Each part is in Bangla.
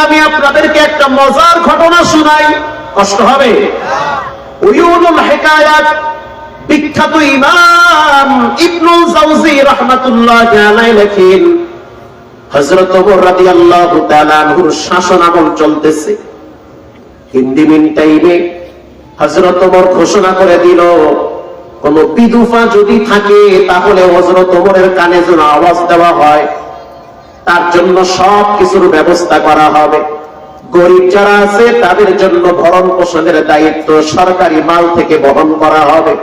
আমি আপনাদেরকে একটা মজার ঘটনা শোনাই, কষ্ট হবে? উয়ুনুল হিকায়াত বিখ্যাত ইমাম ইবনুল জাওজি রাহমাতুল্লাহ আলাইহি লেখেন, হযরত ওমর রাদিয়াল্লাহু তাআলা আনহুর শাসন আমল চলতেছে। হিন্দি মিন টাইমে হযরত ওমর ঘোষণা করে দিল, কোন বিদুফা যদি থাকে তাহলে হযরত ওমরের কানে যেন আওয়াজ দেওয়া হয়, তার জন্য সব কিছুর ব্যবস্থা করা হবে। গরিব যারা আছে তাদের জন্য ভরণ পোষণের দায়িত্ব সরকারি মাল থেকে বহন করা হবে।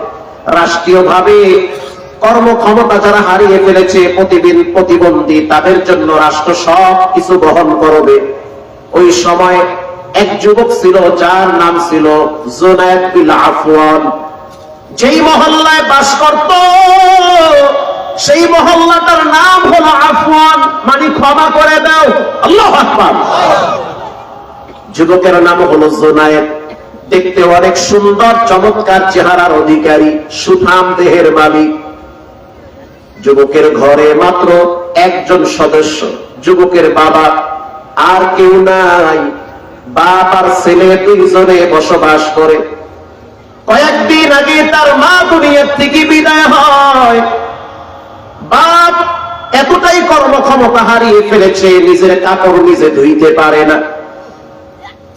রাষ্ট্রীয়ভাবে কর্মক্ষমতা যারা হারিয়ে ফেলেছে, প্রতিবন্ধী, তাদের জন্য রাষ্ট্র সব কিছু বহন করবে। ওই সময় এক যুবক ছিল যার নাম ছিল জুনায়েদ বিন আফওয়ান। যেই মহল্লায় বাস করত সেই মহল্লাটার নাম হলো আফওয়ান, মানে ক্ষমা করে দাও। আল্লাহু আকবার। যুবকের নাম হলো জুনায়েদ। দেখতে অনেক সুন্দর, চমৎকার চেহারার অধিকারী, সুঠাম দেহের মালিক। যুবকের ঘরে মাত্র একজন সদস্য, যুবকের বাবা, আর কেউ নাই। বাপ আর ছেলে দুইজনে বসবাস করে। কয়েকদিন আগে তার মা দুনিয়ার থেকে বিদায় হয়। বাপ এতটাই কর্মক্ষমতা হারিয়ে ফেলেছে, নিজের কাপড় নিজে ধুইতে পারে না।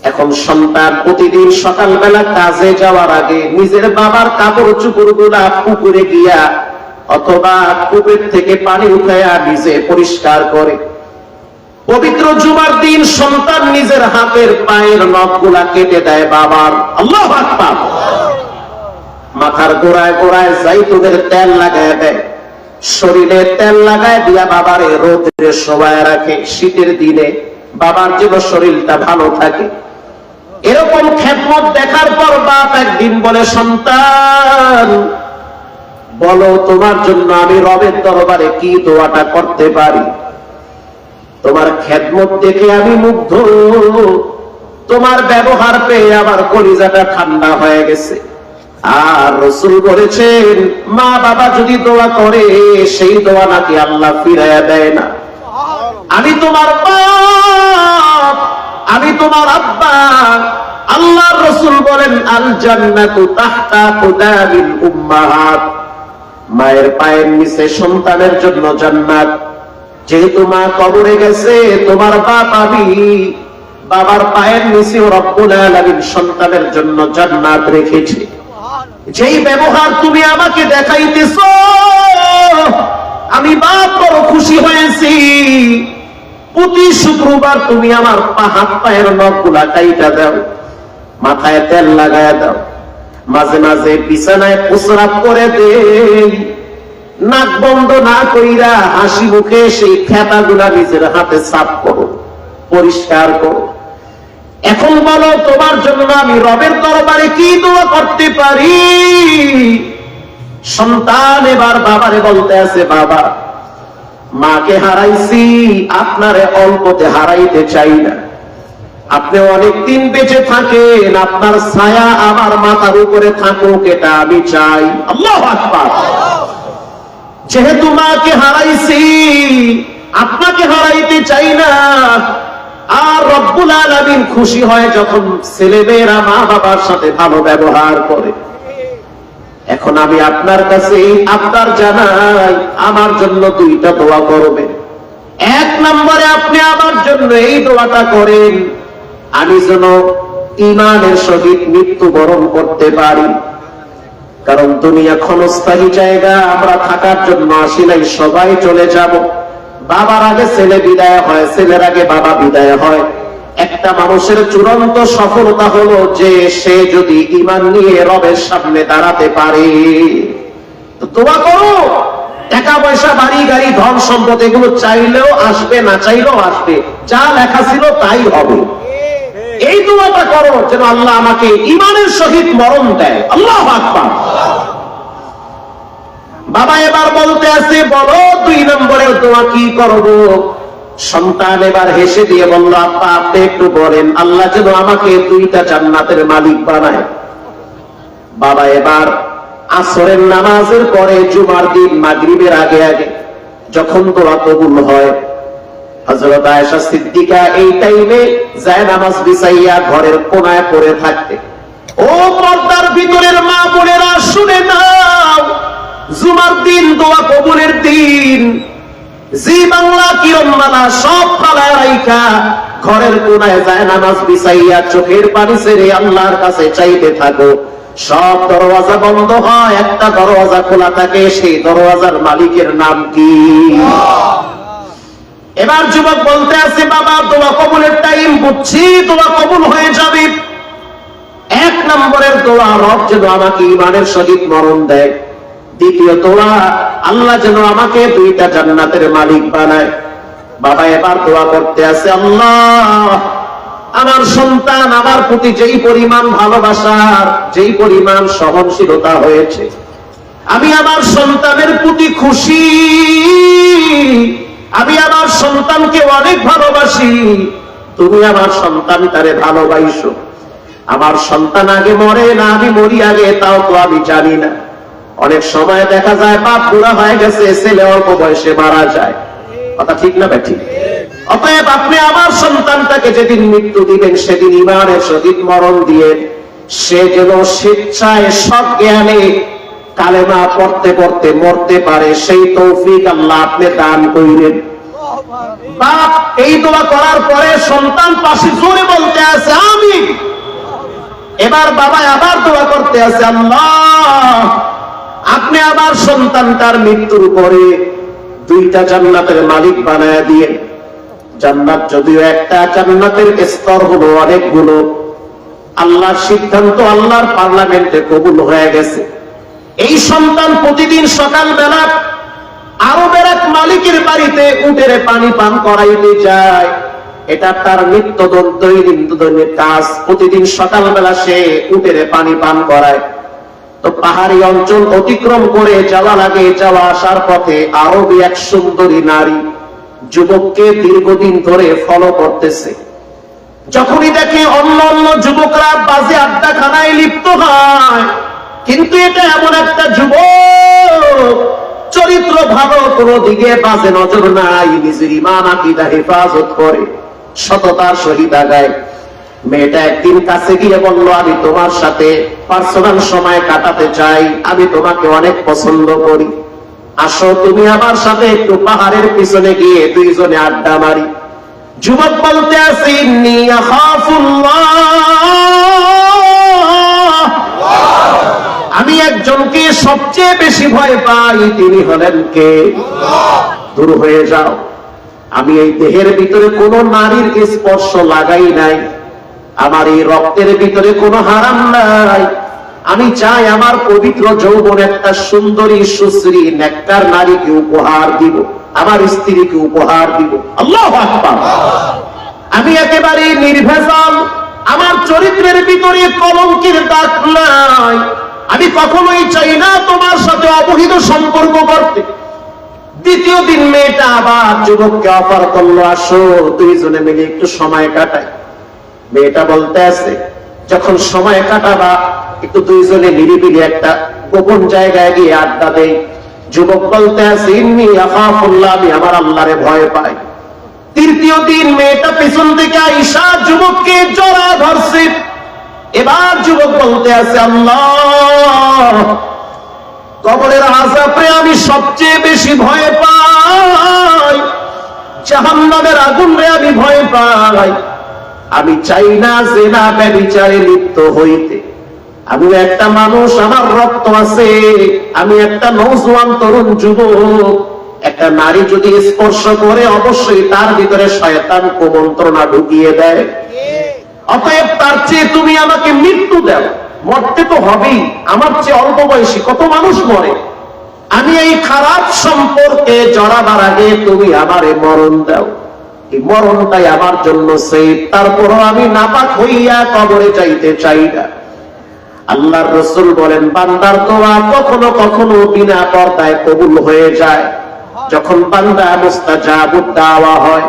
এখন সন্তান প্রতিদিন সকালবেলা কাজে যাওয়ার আগে নিজের বাবার কাপড় চোপড় গুলা পুকুরে গিয়া অথবা কূপের থেকে পানি উঠাইয়া নিজে পরিষ্কার করে। পবিত্র জুমার দিন সন্তান নিজের হাতের পায়ের নখগুলা কেটে দেয় বাবার। আল্লাহু আকবার। মাথার গোড়ায় গোড়ায় জাইতুনের তেল লাগায় দেয়, শরীরে তেল লাগায় দিয়া বাবারে রোদে শোয়ায় রাখে, শীতের দিনে বাবার যেন শরীরটা ভালো থাকে। এরকম খেদমত দেখার পর বাপ একদিন বলে, সন্তান বলো তোমার জন্য আমি রবের দরবারে কি দোয়াটা করতে পারি। তোমার খেদমত দেখে আমি মুগ্ধ, তোমার ব্যবহার পেয়ে আমার কলিজাটা ঠান্ডা হয়ে গেছে। আর রাসূল বলেছেন, মা বাবা যদি দোয়া করে সেই দোয়া নাকি আল্লাহ ফিরাইয়া দেয় না। আমি তোমার বাপ, আমি তোমার আব্বা। আল্লাহর রাসূল বলেন, আল জান্নাতু তাহতা কুদামিল উম্মাহাত, মায়ের পায়ের নিচে সন্তানের জন্য জান্নাত। যেহেতু মা কবরে গেছে, তোমার বাপ আমি, বাবার পায়ের নিচে রব্বুল আলামিন সন্তানের জন্য জান্নাত রেখেছে। যেই ব্যবহার তুমি আমাকে দেখাইতেছো, আমি বাপ বড় খুশি হয়েছি। প্রতি শুক্রবার তুমি আমার হাত পায়ের নখগুলা কাইটা দাও, মাথায় তেল লাগায় দাও, মাঝে মাঝে বিছানায় প্রস্রাব করে দেই। নাক বন্ধ না কইরা হাসি মুখে সেই খেতাগুলা নিজের হাতে সাফ করো, পরিষ্কার করো। এখন বলো তোমার জন্য আমি রবের দরবারে কি দোয়া করতে পারি। সন্তান এবার বাবারে বলতে আছে, বাবা মাকে হারাইছি, আপনারে অল্পতে হারাইতে চাই না। আপনি অনেকদিন বেঁচে থাকেন, আপনার ছায়া আমার মাথার উপরে থাকুক, এটা আমি চাই। আল্লাহু আকবার। যেহেতু মাকে হারাইছি, আপনাকে হারাইতে চাই না। আর রব্বুল আলামিন খুশি হয় যখন ছেলেমেয়েরা মা বাবার সাথে ভালো ব্যবহার করে। এখন আমি আপনার কাছে আবদার জানাই, আমার জন্য দুইটা দোয়া করবেন। এক নম্বরে আপনি আমার জন্য এই দোয়াটা করেন, আমি যেন ঈমানের সহিত মৃত্যুবরণ করতে পারি। কারণ দুনিয়া ক্ষণস্থায়ী জায়গা, আমরা থাকার জন্য আসি নাই, সবাই চলে যাব। বাবার আগে ছেলে বিদায় হয়, ছেলের আগে বাবা বিদায় হয়। একটা মানুষের চূড়ান্ত সফলতা হলো যে সে যদি ঈমান নিয়ে রবের সামনে দাঁড়াতে পারে। তো দোয়া করো, টাকা পয়সা, বাড়ি গাড়ি, ধন সম্পদ এগুলো চাইলেও আসবে, না চাইলেও আসবে, যা লেখা ছিল তাই হবে। এই দোয়াটা করো যেন আল্লাহ আমাকে ঈমানের সহিত মরণ দেয়। আল্লাহু আকবার। বাবা এবার বলতে আছে, বলো 2 নম্বরের দোয়া কি করব। সন্তান এবার হেসে দিয়ে বলল, আব্বা আপনি একটু বলেন, আল্লাহ যেন আমাকে 2টা জান্নাতের মালিক বানায়। বাবা এবার আসরের নামাজের পরে জুমার দিন মাগরিবের আগে আগে যখন দোয়া কবুল হয়, হযরত আয়েশা সিদ্দিকা এই টাইমে জায়নামাজ বিছাইয়া ঘরের কোনায় পড়ে থাকতে। ও পর্দার ভিতরের মা বোনেরা শুনে নাও, জুমার দিন দোয়া কবুলের দিন। জি বাংলা কিরণমালা সব ফালায় রাইখা ঘরের কোনায় জায়নামাজ বিছাইয়া চোখের পানি ছেড়ে আল্লাহর কাছে চাইতে থাকো। সব দরওয়াজা বন্ধ হয়, একটা দরওয়াজা খোলা থাকে, সেই দরওয়াজার মালিকের নাম কি? এবার যুবক বলতে আছে, বাবা দোয়া কবুলের টাইম, বুঝছি দোয়া কবুল হয়ে যাবে। এক নম্বরের দোয়া, রব যেন আমাকে ঈমানের সহিত মরণ দেয়। দ্বিতীয় দোয়া, আল্লাহ যেন আমাকে দুইটা জান্নাতের মালিক বানায়। বাবা এবার দোয়া করতে আছে, আল্লাহ আমার সন্তান আমার প্রতি যেই পরিমাণ ভালোবাসার, যেই পরিমাণ সহনশীলতা হয়েছে, আমি আমার সন্তানের প্রতি খুশি, আমি আমার সন্তানকে অনেক ভালোবাসি, তুমি আমার সন্তানটারে ভালোবাসো। আমার সন্তান আগে মরে না আমি মরি আগে, তাও তো আমি জানি না। অনেক সময় দেখা যায় বাপ বুড়া হয়ে গেছে, ছেলে অল্প বয়সে মারা যায়, কথা ঠিক না বেঠিক? অতএব আপনি আমার সন্তানটাকে যেদিন মৃত্যু দিবেন সেদিন ঈমানের সহিত মরণ দিয়ে সে যেন স্বেচ্ছায় সব জ্ঞানে কালেমা পড়তে পড়তে মরতে পারে, সেই তৌফিক আল্লাহ আপনি দান করিলেন। বাপ এই দোয়া করার পরে সন্তান পাশে জোরে বলতে আছে আমিন। এবার বাবা আবার দোয়া করতে আছে, আল্লাহ আপনি আবার সন্তানটার মৃত্যুর পরে দুইটা জান্নাতের মালিক বানায় দিয়ে। জান্নাত যদিও একটা, জান্নাতের স্তর হলো অনেকগুলো। আল্লাহর সিদ্ধান্ত আল্লাহর পার্লামেন্টে কবুল হয়ে গেছে। এই সন্তান প্রতিদিন সকালবেলা আরবের এক মালিকের বাড়িতে উটের পানি পান করাইতে যায়। এটা তার নিত্যদিন দৈনন্দিন কাজ। প্রতিদিন সকালবেলা সে উটের পানি পান করায়। তো পাহাড়ি অঞ্চল অতিক্রম করে যাওয়া লাগে, যাওয়া আসার পথে আরবি এক সুন্দরী নারী যুবককে দীর্ঘদিন ধরে ফলো করতেছে। যখনই দেখে অন্য অন্য যুবকরা বাজে আড্ডা খানায় লিপ্ত হয়, কিন্তু এটা এমন একটা যুবক চরিত্র ভালো, কোনো দিকে বাজে নজর নাই, নিজের ঈমান আকীদা হেফাজত করে, সততার সহিত আগায়। মেয়েটা একদিন কাছে গিয়ে বলল, আমি তোমার সাথে পার্সোনাল সময় কাটাতে চাই, আমি তোমাকে অনেক পছন্দ করি, আসো তুমি আমার সাথে একটু পাহাড়ের পিছনে গিয়ে দুইজনে আড্ডা মারি। যুবক বলতে আছে, ইন্নী আখাফুল্লাহ, আমি একজনকে সবচেয়ে বেশি ভয় পাই, তিনি হলেন কে? দূর হয়ে যাও, আমি এই দেহের ভিতরে কোনো নারীর স্পর্শ লাগাই নাই, আমার এই রক্তের ভিতরে কোনো হারাম নাই। আমি চাই আমার পবিত্র যৌবন একটা সুন্দরী সুশ্রী নেককার নারীকে উপহার দিব, আমার স্ত্রীকে উপহার দিব। আল্লাহু আকবার। আমি একেবারে নির্ভেজাল, আমার চরিত্রের ভিতরে কলঙ্কের দাগ নাই, আমি কখনোই চাই না তোমার সাথে অবহিত সম্পর্ক করতে। দ্বিতীয় দিন মেয়েটা আবার যুবককে অফার করলো, আসো দুইজনে মিলে একটু সময় কাটাই। মেয়েটা বলতে আছে, যখন সময় কাটাবা একটু দুইজনে নিরিবিলি একটা গোপন জায়গায় গিয়ে আড্ডা দেই। যুবক বলতে আছে, ইন্নী আখাফুল্লাহ, আমি আমার আল্লাহরে ভয় পাই। তৃতীয় দিন মেয়েটা পিছন থেকে আইসা যুবককে জড়া ধরছে। এবার যুবক বলতে আছে, আল্লাহ কবরের আযাবে আমি সবচেয়ে বেশি ভয় পাই, জাহান্নামের আগুনে আমি ভয় পাই, আমি চাই না জিনা ব্যভিচারে লিপ্ত হইতে। আমি একটা মানুষ, আমার রক্ত আছে, আমি একটা নওজোয়ান তরুণ যুবক, একটা নারী যদি স্পর্শ করে অবশ্যই তার ভিতরে শয়তান কুমন্ত্রণা ঢুকিয়ে দেয়। অতএব তার চেয়ে তুমি আমাকে মৃত্যু দাও, মরতে তো হবেই, আমার চেয়ে অল্প বয়সী কত মানুষ মরে, আমি এই খারাপ সম্পর্কে জড়াবার আগে তুমি আমারে মরণ দাও, এই মরণটাই আমার জন্য সেফ। তারপরও আমি নাপাক হইয়া কবরে যাইতে চাই না। আল্লাহর রাসূল বলেন, বান্দার দোয়া কখনো কখনো বিনা পর্দায় কবুল হয়ে যায়। যখন বান্দা মুস্তাজাবুদ দাওয়া হয়,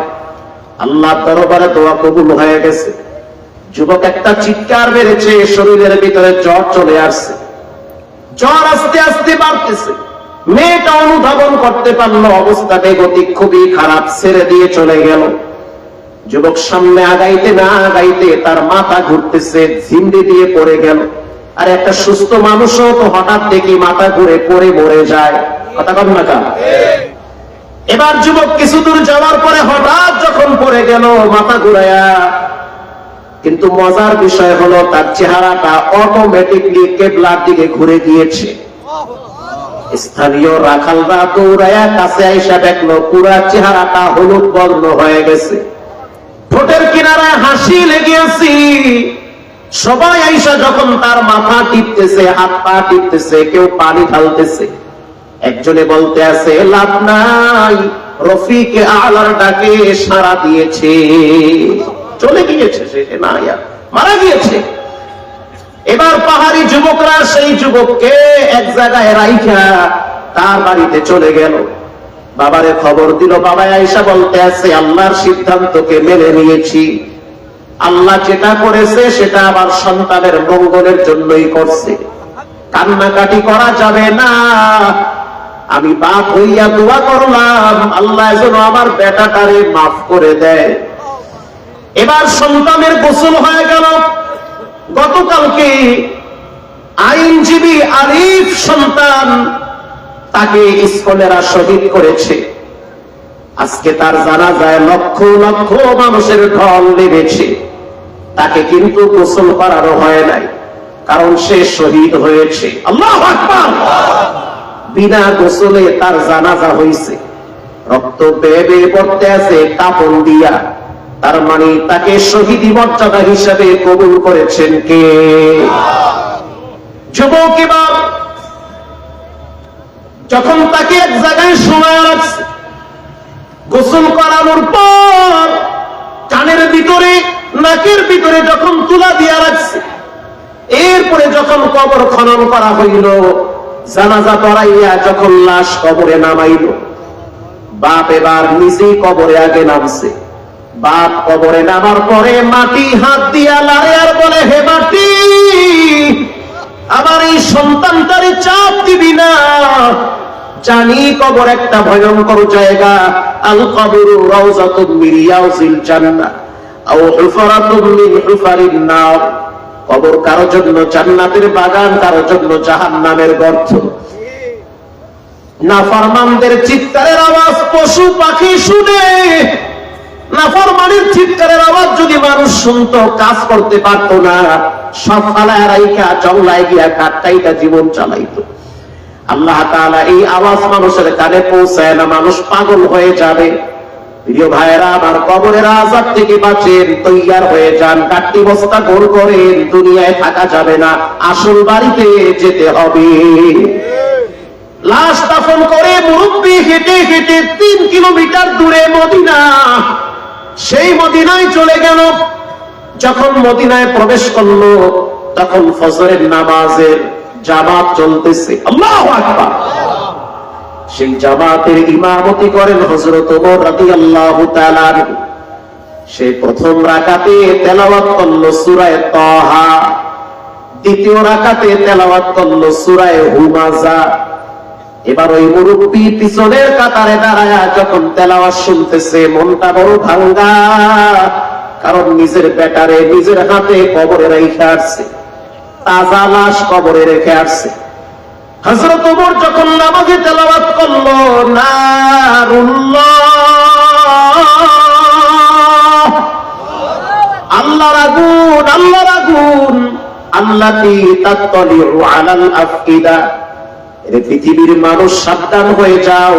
আল্লাহর দরবারে দোয়া কবুল হয়ে গেছে। যুবক একটা চিৎকার মেরেছে, শরীরের ভিতরে জ্বর চলে আসছে, জ্বর আস্তে আস্তে বাড়তেছে। মেয়েটা অনুধাবন করতে পারলো অবস্থা বেগতিক খুবই খারাপ, ছেড়ে দিয়ে চলে গেল। যুবক সামনে আগাইতে না আগাইতে তার মাথা ঘুরতেছে, ঝিন্ডি দিয়ে পড়ে গেল। আর একটা সুস্থ মানুষও তো হঠাৎ দেখি মাথা ঘুরে পড়ে মরে যায়, কথা কম না কা? এবার যুবক কিছু দূর যাওয়ার পরে হঠাৎ যখন পড়ে গেল মাথা ঘুরায়া, কিন্তু মজার বিষয় হলো তার চেহারাটা অটোমেটিকলি কেবলার দিকে ঘুরে গিয়েছে। স্থানীয় রাখালরা দৌড়ায়া কাছে আইসা দেখলো পুরা চেহারাটা হলুদ বর্ণ হয়ে গেছে, ঠোঁটের কিনারায় হাসি লেগেছি। সবাই আইসা যখন তার মাথা টিপতেছে, হাত পা টিপতেছে, কেউ পানি ঢালতেছে, একজনে বলতে আছে লাভ নাই, রফিক আলার ডাকে সাড়া দিয়েছে, চলে গিয়েছে, সে না মারা গিয়েছে। এবার পাহাড়ি যুবকরা সেই যুবককে এক জায়গায় রাইখা তার বাড়িতে চলে গেল। বাবারে খবর দিল, বাবা আয়েশা বলতে আছে আল্লাহর সিদ্ধান্তকে মেনে নিয়েছি, আল্লাহ যেটা করেছে সেটা আবার সন্তানের মঙ্গলের জন্যই করছে, কান্নাকাটি করা যাবে না। আমি বাপ হইয়া দোয়া করলাম আল্লাহ যেন আমার বেটাটারে মাফ করে দেয়। এবার সন্তানের গোসল হয়ে গেল। গতকালকে আইনজীবী আরিফ সন্তান, তাকে স্কুলেরা শহীদ করেছে। আজকে তার জানাজায় লক্ষ লক্ষ মানুষের ঢল নেমেছে, তাকে কিন্তু গোসল করানো হয় নাই, কারণ সে শহীদ হয়েছে। আল্লাহু আকবার। বিনা গোসলে তার জানাজা হয়েছে, রক্ত বেয়ে বেয়ে পড়তে আছে কাপন দিয়া। তার মানে তাকে শহীদ মর্যাদা হিসাবে কবুল করেছেন কে? যুবক এবার যখন তাকে এক জায়গায় সময় রাখছে, গোসল করানোর পর কানের ভিতরে নাকের ভিতরে যখন তুলা দিয়া রাখছে, এরপরে যখন কবর খনন করা হইল, জানাজা পড়াইয়া যখন লাশ কবরে নামাইল, বাপ এবার নিজেই কবরে আগে নামছে। বাপ কবরে নামার পরে মাটি হাত দিয়া লাড়ে আর বলে, হে মাটি, আমার এই সন্তানটারে চাপ দিবি না, জানি কবর একটা ভয়ঙ্কর জায়গা, আল কবরু রাউযাতুম মিন রিয়াযিল জান্নাহ আও হুফরাতুম মিন হুফারিন নার। কবর কারো জন্য জান্নাতের বাগান, কারো জন্য জাহান্নামের গর্ত। নাফরমানদের চিৎকারের আওয়াজ পশু পাখি শুনে, নাফরমানের চিৎকারের আওয়াজ যদি মানুষ শুনতো কাজ করতে পারতো না, সব ফালায় রাইখা জঙ্গলায় গিয়া কাটটাইটা জীবন চালাইতো। আল্লাহ তাআলা এই আওয়াজ মানুষের কানে পৌঁছায় না, মানুষ পাগল হয়ে যাবে। প্রিয় ভাইরা আমার, কবরের আযাব থেকে বাঁচেন, তৈয়ার হয়ে যান, কাটতি বস্তা গোল করেন, দুনিয়ায় থাকা যাবে না, আসল বাড়িতে যেতে হবে। লাশ দাফন করে মুরব্বি হেঁটে হেঁটে 3 কিলোমিটার দূরে মদিনা, সেই মদিনায় চলে গেল। যখন মদিনায় প্রবেশ করলো তখন ফজরের নামাজের জামাত চলতেছে। আল্লাহু আকবার। সেই জামাতের ইমামতি করেন হযরত ওমর রাদিয়াল্লাহু তাআলা আনহু। সে প্রথম রাকাতে তেলাওয়াত করলো সূরা তাহা, দ্বিতীয় রাকাতে তেলাওয়াত করলো সূরা হুমাযা। এবার ওই মুরব্বি পিছনের কাতারে দাঁড়ায়া যখন তেলাওয়াত শুনতেছে, মনটা বড় ভাঙ্গা, কারণ নিজের বেটারে নিজের হাতে কবরে রেখে আসছে, তাজা লাশ কবরে রেখে আসছে। হযরত ওমর যখন নামাজে তেলাওয়াত করলো, নারুল্লাহ, আল্লাহর আগুন, আল্লাহর আগুন, আল্লাতী তাত্তালিউ আলাল আফইদা। পৃথিবীর মানুষ সাবধান হয়ে যাও,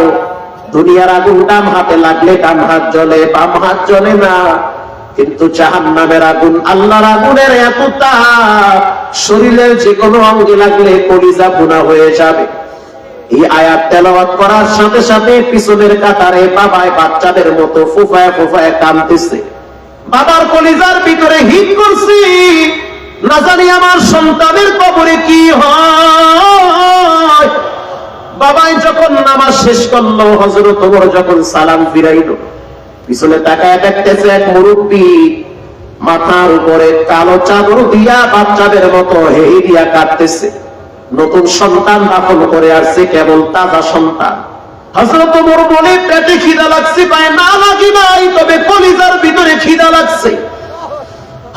দুনিয়ার আগুন ডান হাতে লাগলে ডান হাত জ্বলে, বাম হাত জ্বলে না, কিন্তু জাহান্নামের আগুন, আল্লাহর আগুনের এত তাপ, শরীরের যে কোনো অঙ্গে লাগলে কলিজা ভুনা হয়ে যাবে। এই আয়াত তেলাওয়াত করার সাথে সাথে পিছনের কাতারে বাবায় বাচ্চাদের মতো ফুফায় ফুফায় কাঁদতেছে। বাবার কলিজার ভিতরে হিট করছি, না জানি আমার সন্তানের কবরে কি হয়। বাবাই যখন নামাজ শেষ করলো, হযরত ওমর যখন সালাম ফিরাইলো, পিছনে তাকায় দেখতেছে এক মুরব্বি মাথার উপরে কালো চাদর দিয়া বাচ্চাদের মতো হেই দিয়া কাঁদতেছে। নতুন সন্তান দাফন করে আসছে, কেবল তাজা সন্তান। হযরত ওমর বলে, পেটে খিদা লাগছে, পায় না লাগি নাই, তবে কলিজার ভিতরে খিদা লাগছে।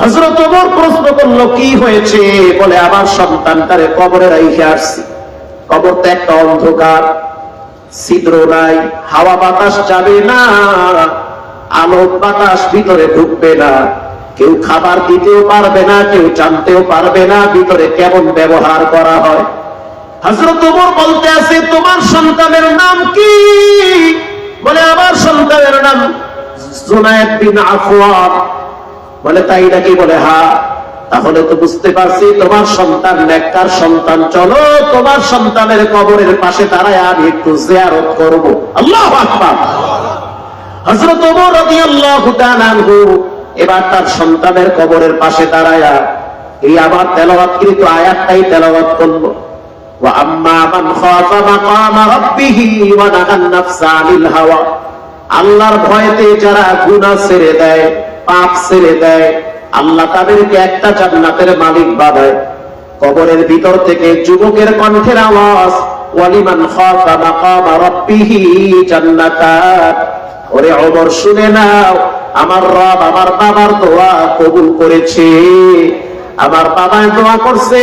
হযরত ওমর প্রশ্ন করলো, কি হয়েছে? বলে, আমার সন্তানটারে কবরে রাইখে আসছি। কবর তো একটা অন্ধকার, ছিদ্র নাই, হাওয়া বাতাস যাবে না, আলো বাতাস ভিতরে ঢুকবে না, কেউ খাবার দিতেও পারবে না, কেউ জানতেও পারবে না ভিতরে কেমন ব্যবহার করা হয়। হযরত ওমর বলতে আছে, তোমার সন্তানের নাম কি? বলে, আমার সন্তানের নাম জুনায়েদ বিন আফওয়ান। বলে, তাই নাকি? বলে, হ্যাঁ। তাহলে তো বুঝতে পারছি তোমার সন্তান নেককার সন্তান। চলো তোমার সন্তানের কবরের পাশে দাঁড়ায় আমি একটু জিয়ারত করব। আল্লাহু আকবার। হযরত ওমর রাদিয়াল্লাহু তাআলা আনহু এবার তার সন্তানের কবরের পাশে দাঁড়ায়া এই আবার তেলাওয়াতকৃত আয়াতটাই তেলাওয়াত করলো, ওয়া আম্মা মান খাফা মাকামা রাব্বিহি ওয়া নাহান নাফসা আনিল হাওয়া। আল্লাহর ভয়তে যারা গুনাহ ছেড়ে দেয়, পাপ ছেড়ে দেয়, আল্লাহ তাদেরকে একটা জান্নাতের মালিক বানায়। কবরের ভিতর থেকে যুবকের কণ্ঠের আওয়াজ, ওয়ালিমান খাফা মাকামা রাব্বিহি জান্নাতান। ওরে ওমর, শুনে নাও, আমার রব আমার বাবার দোয়া কবুল করেছে। আমার বাবা দোয়া করছে,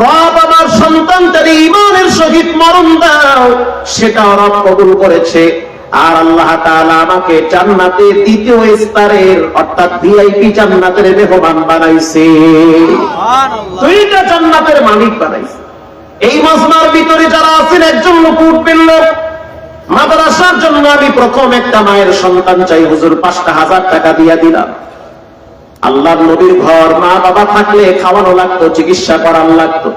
রব আমার সন্তানটার ঈমানের সহিত মরণ দাও, সেটাও রব কবুল করেছে। আর আল্লাহ তাআলা আমাকে জান্নাতে দ্বিতীয় স্তরের অর্থাৎ ভিআইপি জান্নাতের মেহমান বানাইছে। সুবহানাল্লাহ। দুইটা জান্নাতের মালিক বানাইছে। এই মজমার ভিতরে যারা আছেন, একজন লোক উঠবেন না। মাদ্রাসার জন্য আমি প্রথম একটা মায়ের সন্তান চাই, হুজুর ৫,০০০ টাকা দিয়া দিলাম। আল্লাহর নবীর ঘর, মা বাবা থাকলে খাওয়ানো লাগতো, চিকিৎসা করার লাগতো।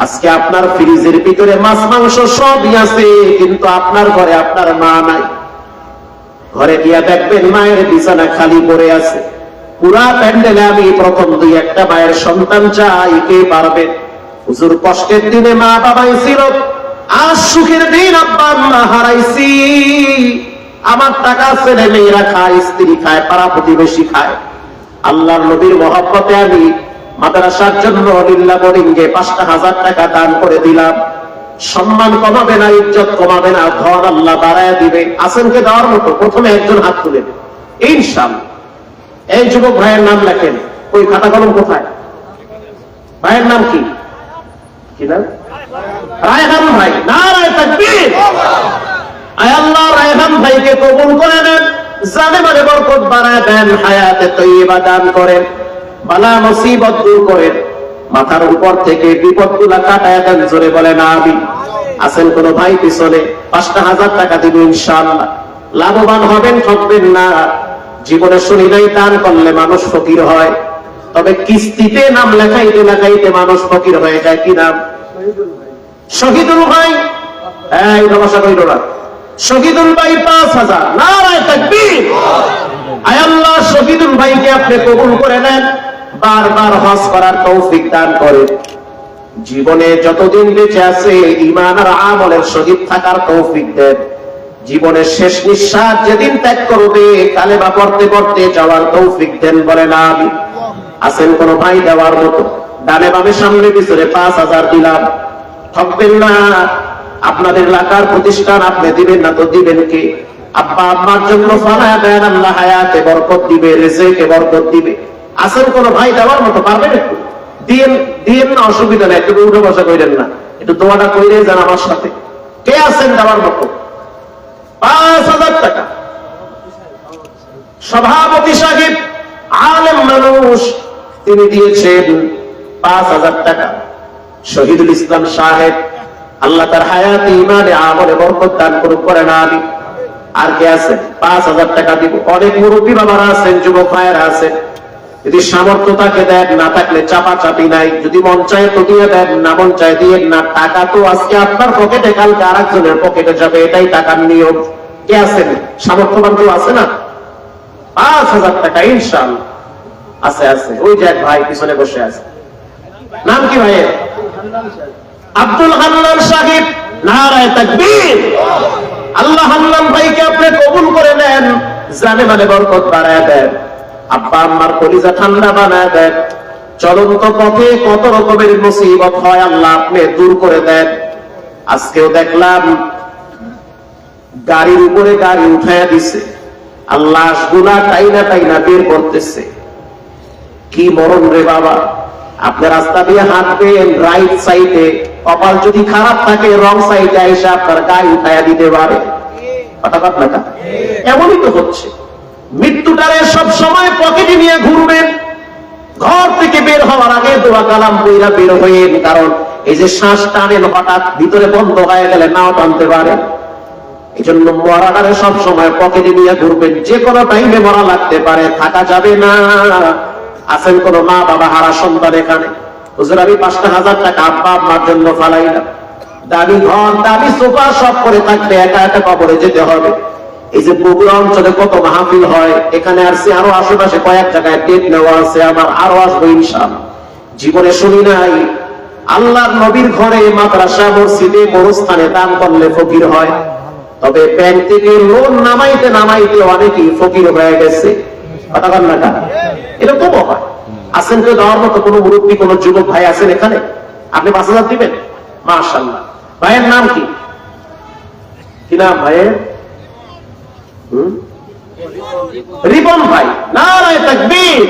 আজকে আপনার ফ্রিজের ভিতরে মাছ মাংস সবই আছে, কিন্তু আপনার ঘরে আপনার মা নাই। ঘরে গিয়া দেখবেন মায়ের বিছানা খালি পড়ে আছে। পুরা প্যান্ডেলে আমি প্রথম ২-১টা মায়ের সন্তান চাই, কে পারবেন? হুজুর, কষ্টের দিনে মা বাবাই ছিল, আজ সুখের দিন আব্বা আম্মা হারাইছি। আমার টাকা ছেলে মেয়েরা খায়, স্ত্রী খায়, পাড়া প্রতিবেশী খায়। আল্লাহর নবীর মহব্বতে আমি মাদ্রাসার জন্য লিল্লাহ বোর্ডিংয়ে ৫,০০০ টাকা দান করে দিলাম। সম্মান কমাবে না, ইজ্জত কমাবে না, ধন আল্লাহ বাড়ায় দিবে। আসেনকে দেওয়ার মতো প্রথমে একজন হাত তুলে দেবে ইনশাআল্লাহ। এই যুবক ভাইয়ের নাম লেখেন। ওই খাতা কলম কোথায়? ভাইয়ের নাম কি? কি নাম? রায়হান ভাই। নারায়ে তাকবীর। আয় আল্লাহ, রায়হান ভাইকে কবুল করে নেন, জানে মানে বরকত বাড়ায় দেন, হায়াতে তৈয়বা দান করেন, বালা মুসিবত দূর করেন, মাথার উপর থেকে বিপদগুলা কাটায় দেন। জোরে বলেন আমিন। আছেন কোন ভাই পিছনে? ৫,০০০ টাকা দিব ইনশাআল্লাহ। লাভবান হবেন, ঠকবেন না। জীবনে শুনি নাই দান করলে মানুষ ফকির হয়, তবে কিস্তিতে নাম লেখাইতে লেখাইতে মানুষ ফকির হয়ে যায়। কি নাম? শহীদুল ভাই। এই নমস্কার কইল না। শহীদুল ভাই ৫,০০০। নারায়ে তাকবীর। আয় আল্লাহ, শহীদুল ভাইকে আপনি কবুল করে নেন, বারবার হজ করার তৌফিক দান করেন। জীবনে যতদিন বেঁচে আছে ঈমান আর আমলের সহিত থাকার তৌফিক দেন। জীবনের শেষ নিঃশ্বাস যেদিন ত্যাগ করবে, কালেমা পড়তে পড়তে যাওয়ার তৌফিক দেন। বলেন আমিন। আছেন কোন ভাই দেওয়ার মতো? ডানে বামে সামনে পিছনে ৫,০০০ দিলাম। ঠকবেন না। আপনাদের এলাকার প্রতিষ্ঠান, আপনি দিবেন না তো দিবেন কে? আব্বা আম্মার জন্য ফালায়া দেন, আল্লাহ হায়াতে বরকত দিবে, রিজিকে বরকত দিবে। আছেন কোন ভাই দেওয়ার মতো? পারবেন? একটু দিয়েন। দিয়েন না, অসুবিধা নেই, একটু উঠে বসা কইরেন না, একটু দোয়াটা কইরে যান আমার সাথে। কে আছেন দেওয়ার মতো? ৫,০০০ টাকা। সভাপতি সাহেব আলেম মানুষ, তিনি দিয়েছেন ৫,০০০ টাকা। শহীদুল ইসলাম সাহেব, আল্লাহ তার হায়াতে ঈমানে আমলে বরকত দান করুক। করেন আমিন। আর কে আছে? ৫,০০০ টাকা দিব। অনেক মুরব্বী বাবারা আছেন, যুবক ভাইয়েরা আছেন। যদি সামর্থ্য থাকে দেন, না থাকলে চাপা চাপি নাই। যদি মন চায় তো দিয়ে দেন, না মন চায় দিয়ে না। টাকা তো আজকে আপনার পকেটে, কালকে আর একজনের পকেটে যাবে, এটাই টাকার নিয়ম। কে আছেন? সামর্থ্যবান কেউ আছে না? ৫,০০০ টাকা ইনশাআল্লাহ। আছে আছে। ওই যে এক ভাই পিছনে বসে আছে। নাম কি ভাইয়ের? আব্দুল হান্নান সাহেব। নারায়ে তাকবীর। আল্লাহ হান্নান ভাইকে আপনি কবুল করে নেন, জানে মানে বরকত বাড়ায় দেন, আব্বা আম্মার কলিজা ঠান্ডা বানায় দেন। চলন্ত পথে কত রকমের মুসিবত হয় আল্লাহ আপনি দূর করে দেন। আজকেও দেখলাম গাড়ির উপরে গাড়ি উঠাইয়া দিছে, আল্লাহ গুলা টাইনা টাইনা বের করতেছে। কি মরণ রে বাবা! আপনি রাস্তা দিয়ে হাঁটবেন, রাইট সাইডে কপাল যদি খারাপ থাকে রং সাইডে এসে আপনার গায়ে উঠাইয়া দিতে পারে। এমনই তো হচ্ছে। মৃত্যুটারে সব সময় পকেটে নিয়ে ঘুরবেন। ঘর থেকে বের হওয়ার আগে দোয়া কালাম কইরা বের হইেন, কারণ এই যে শ্বাস টানেন হঠাৎ ভিতরে বন্ধ হয়ে গেলে নাও টানতে পারে। এই জন্য মরাটারে সব সময় পকেটে নিয়ে ঘুরবেন। যে কোনো টাইমে মরা লাগতে পারে, থাকা যাবে না। আছেন কোন মা বাবা হারা সন্তান এখানে, হুজুর আমি 5,000 টাকা আব্বা আম্মার জন্য ফালাইলাম, দামি ঘর দামি সোফা সব করে থাকবে, একা একা কবরে যেতে হবে। এই যে বগুড়া অঞ্চলে কত মাহফিল হয়, এখানে আসছে, আরো আশেপাশে কয়েক জায়গায় ডেট নেওয়া আছে, আমার আরো আসবো ইনশাআল্লাহ। জীবনে শুনি নাই আল্লাহর নবীর ঘরে মাদ্রাসা মসজিদে গোরস্থানে দান করলে ফকির হয়। তবে ব্যাংক থেকে লোন নামাইতে নামাইতে অনেকেই ফকির হয়ে গেছে। কথা বল না, এরকম হয়। আছেন কেউ দেওয়ার মতো কোন মুরব্বী কোন যুবক ভাই আছেন এখানে? আপনি 5,000 দিবেন? মাশাআল্লাহ। ভাইয়ের নাম কি? কি নাম ভাইয়ের? রিপন ভাই। নারায়ে তাকবীর।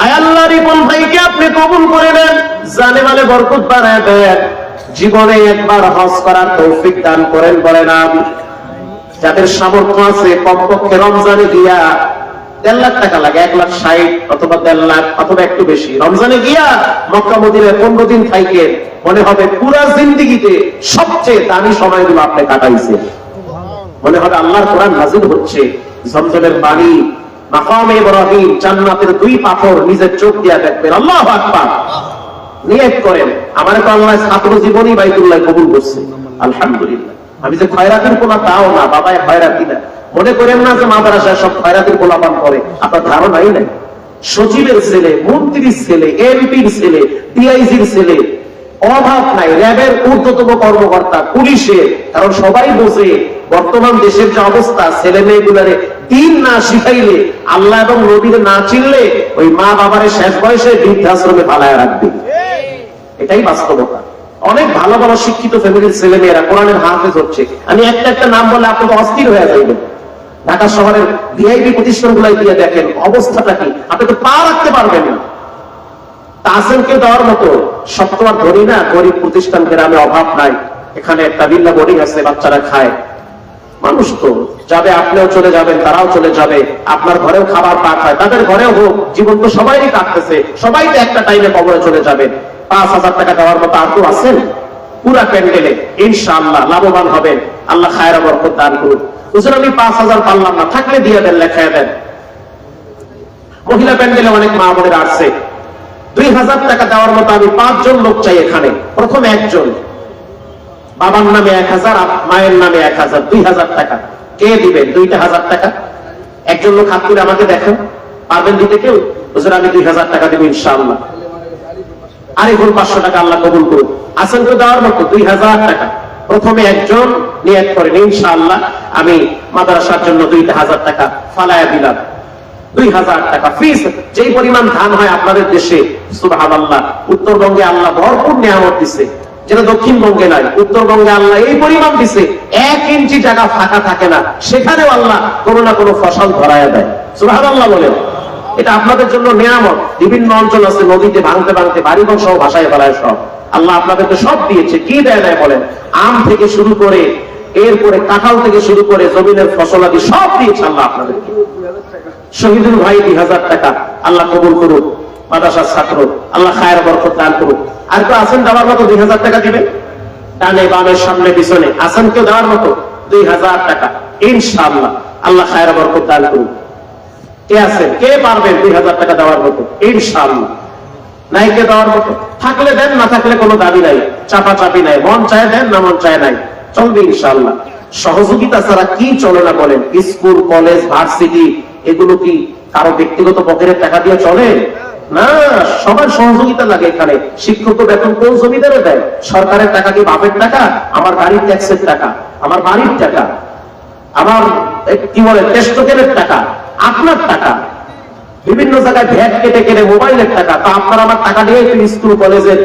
আয় আল্লাহ, রিপন ভাইকে আপনি কবুল করে নেন, জানে মালে বরকত বাড়ায় দেন, জীবনে একবার হজ করার তৌফিক দান করেন। বলেন আমিন। যাদের সামর্থ্য আছে কমপক্ষে রমজানে গিয়া 1.5 লাখ টাকা লাগে, 1,60,000 অথবা 1.5 লাখ অথবা একটু বেশি, রমজানে গিয়া মক্কা মদিনায় 15 দিন থাইকেন, মনে হবে পুরা জিন্দেগিতে সবচেয়ে দামি সময়গুলো আপনি কাটাইছেন। মনে হবে আল্লাহর কোরআন নাযিল হচ্ছে, জমজমের পানি, মাকামে ইব্রাহিম, জান্নাতের 2 পাথর নিজের চোখ দিয়া দেখবেন। আল্লাহু আকবার। নিয়ত করেন, আমারে তো আল্লাহ ছাত্র জীবনই বাইতুল্লাহ কবুল করছে, আলহামদুলিল্লাহ। আমি যে খয়রাতির কোন তাও না, বাবায় খয়রাতি না। মনে করেন না যে মাদ্রাসায় সব খয়রাতির গোলাপান করে, আপনার ধারণাই নাই। সচিবের ছেলে, মন্ত্রীর ছেলে, এমপির ছেলে, ডিআইজির ছেলে, অভাব নাই। র্যাবের ঊর্ধ্বতম কর্মকর্তা, পুলিশের, কারণ সবাই বোঝে বর্তমান দেশের যে অবস্থা, ছেলে মেয়েগুলারে দিন না শিখাইলে, আল্লাহ এবং নবীর না চিনলে, ওই মা বাবারে শেষ বয়সে বৃদ্ধাশ্রমে পালায় রাখবে। এটাই বাস্তবতা। অনেক ভালো ভালো শিক্ষিত ফ্যামিলির ছেলে মেয়েরা কোরআনের হাফেজ হচ্ছে। আমি একটা একটা নাম বলে আপনাকে অস্থির হয়ে যাইবেন। ঢাকা শহরের ভিআইপি প্রতিষ্ঠানগুলাই দিয়ে দেখেন অবস্থাটা কি, আপনি তো পা রাখতে পারবেন না। তাসেনকে দেওয়ার মতো সপ্তমার ধরি না, গরিব প্রতিষ্ঠান গ্রামে অভাব নাই। এখানে একটা বিল্লা বোর্ডিং আছে, বাচ্চারা খায়। মানুষ তো যাবে, আপনিও চলে যাবেন, তারাও চলে যাবে। আপনার ঘরেও খাবার পাক হয়, তাদের ঘরেও হোক। জীবন তো সবাইই কাটতেছে, সবাই তো একটা টাইমে কবরে চলে যাবে। 5,000 টাকা দেওয়ার মতো আর তো আছেন? পুরা প্যান্ডেলে ইনশাআল্লাহ লাভবান হবেন। আল্লাহ খায়রা বরকত দান করুন। হুজুর আমি 5,000 পারলাম না, থাকলে দিয়ে দেন, লেখায় দেন। মহিলা প্যান্ডেলে অনেক মা বোনেরা আসছে, 2,000 টাকা দেওয়ার মতো আমি 5 জন লোক চাই এখানে। প্রথম একজন, বাবার নামে 1,000, মায়ের নামে 1,000, 2,000 টাকা। কে দিবেন 2,000 টাকা? একজন লোক হাত করে আমাকে দেখেন, পারবেন দিতে কেউ? হুজুর আমি 2,000 টাকা দেব ইনশাআল্লাহ। আরেকজন 500 টাকা, আল্লাহ কবুল করুন। আছেন তো দেওয়ার মতো 2,000 টাকা? প্রথমে একজন নিয়ত করেন, ইনশাআল্লাহ আমি মাদ্রাসার জন্য 2,000 টাকা ফালায়া দিলাম। 2,000 টাকা ফিস। যেই পরিমাণ ধান হয় আপনাদের দেশে, সুবহানাল্লাহ, উত্তরবঙ্গে আল্লাহ ভরপুর নিয়ামত দিছে, যেটা দক্ষিণবঙ্গে নাই। উত্তরবঙ্গে আল্লাহ এই পরিমাণ দিছে, 1 ইঞ্চি জায়গা ফাঁকা থাকে না, সেখানেও আল্লাহ কোনো না কোনো ফসল ধরায়া দেয়। সুবহানাল্লাহ বলেন। এটা আপনাদের জন্য নিয়ামত। বিভিন্ন অঞ্চল আছে নদীতে ভাঙতে ভাঙতে বাড়িঘর সহ ভাষায় ফেলায় সব। আল্লাহ আপনাদেরকে সব দিয়েছে। কি দেয় নাই বলেন? আম থেকে শুরু করে, এরপরে কাঁঠাল থেকে শুরু করে জমিনের ফসলাদি সব দিয়েছে আল্লাহ আপনাদেরকে। শহীদুল ভাই 2,000 টাকা, আল্লাহ কবুল করুন। মাদ্রাসার ছাত্র, আল্লাহ খায়ের বরকত দান করুন। আর কেউ আছেন দেওয়ার মতো 2,000 টাকা দিবেন? ডানে বামে সামনে পিছনে আছেন কেউ দেওয়ার মতো? 2,000 টাকা ইনশাআল্লাহ, আল্লাহ খায়ের বরকত দান করুন। কে আছেন? কে পারবেন 2,000 টাকা দেওয়ার মতো? ইনশাআল্লাহ। নাই কে দেওয়ার মতো? থাকলে দেন, না থাকলে কোনো দাবি নাই, চাপা চাপি নাই। মন চায় দেন, না মন চায় নাই, চলবে ইনশাআল্লাহ। সহযোগিতা ছাড়া কি চলে না বলেন? স্কুল, কলেজ, ভার্সিটি এগুলো কি কারো ব্যক্তিগত পকেটের টাকা দিয়ে চলে না? সবার সহযোগিতা লাগে এখানে। শিক্ষক বেতন কোন জমিদারে দেয়? সরকারের টাকা কি বাপের টাকা? আমার গাড়ির ট্যাক্সের টাকা, আমার বাড়ির টাকা, আমার কি বলে টেস্টকের টাকা, আপনার টাকা। বিভিন্ন জায়গায় ভ্যাট কেটে কেটে মোবাইলের টাকা, তো আপনার আমার টাকা দিয়ে স্কুল কলেজের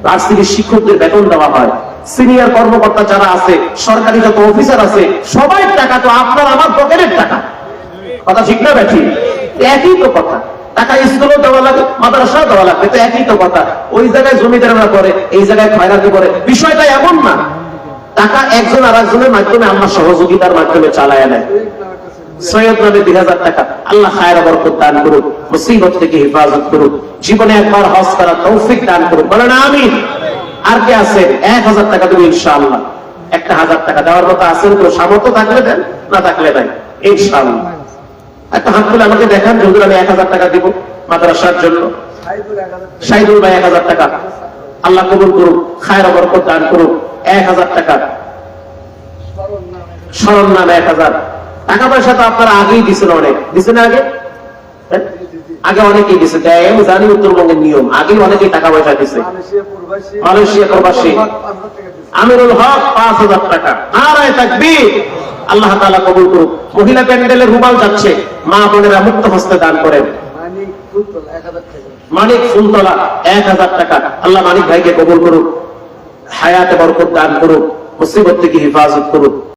ভার্সিটির শিক্ষকদের বেতন দেওয়া হয়, সিনিয়র কর্মকর্তা যারা আছে, সরকারি যত অফিসার আছে, সবাই টাকা তো আপনার আমার পকেটের টাকা। কথা ঠিক না ব্যাঠি? একই তো কথা। টাকা স্কুলও দেওয়া লাগে, মাদ্রাসাও দেওয়া লাগবে, তো একই তো কথা। ওই জায়গায় জমিদারেরা করে, এই জায়গায় খয়রাতি করে। বিষয়টা এমন না, টাকা একজন আর একজনের মাধ্যমে আল্লাহ সহযোগিতার মাধ্যমে চালায় নেয়। সৈয়দ নামে 2000 টাকা, আল্লাহ খায়র বরকত দান করুক, মুসিবত থেকে হেফাজত করুক, জীবনে একবার হজ করার তৌফিক দান করুক, বলেন আমিন। আর কে আছেন? 1000 টাকা দেবেন ইনশাআল্লাহ। একটা 1000 টাকা দেওয়ার মতো আছেন তো? সামর্থ্য থাকলে দেন, না থাকলে নাই ইনশাআল্লাহ। একটা হাত তুলে আমাকে দেখান, যদি আমি 1000 টাকা দিব মাদ্রাসার জন্য। শাহিদুল ভাই 1000 টাকা, আল্লাহ কবুল করুক, খায়র বরকত দান করুক। 1000 টাকা স্মরণ নামে 1000 টাকা। পয়সা তো আপনারা আগেই দিচ্ছেন, অনেক দিচ্ছেন আগে, আগে অনেকেই দিচ্ছে, আমি জানি উত্তরবঙ্গের নিয়ম, আগেই অনেকেই টাকা পয়সা দিচ্ছে। মালয়েশিয়া প্রবাসী আমিরুল হক 5000 টাকা। নারায়ে তাকবীর। আল্লাহ তাআলা কবুল করুক। মহিলা প্যান্ডেলের রুমাল যাচ্ছে, মা বোনেরা মুক্ত হস্তে দান করেন। মানিক ফুলতলা 1000 টাকা, আল্লাহ মানিক ভাইকে কবুল করুক, হায়াতে বরকত দান করুক, মুসিবত থেকে হেফাজত করুক।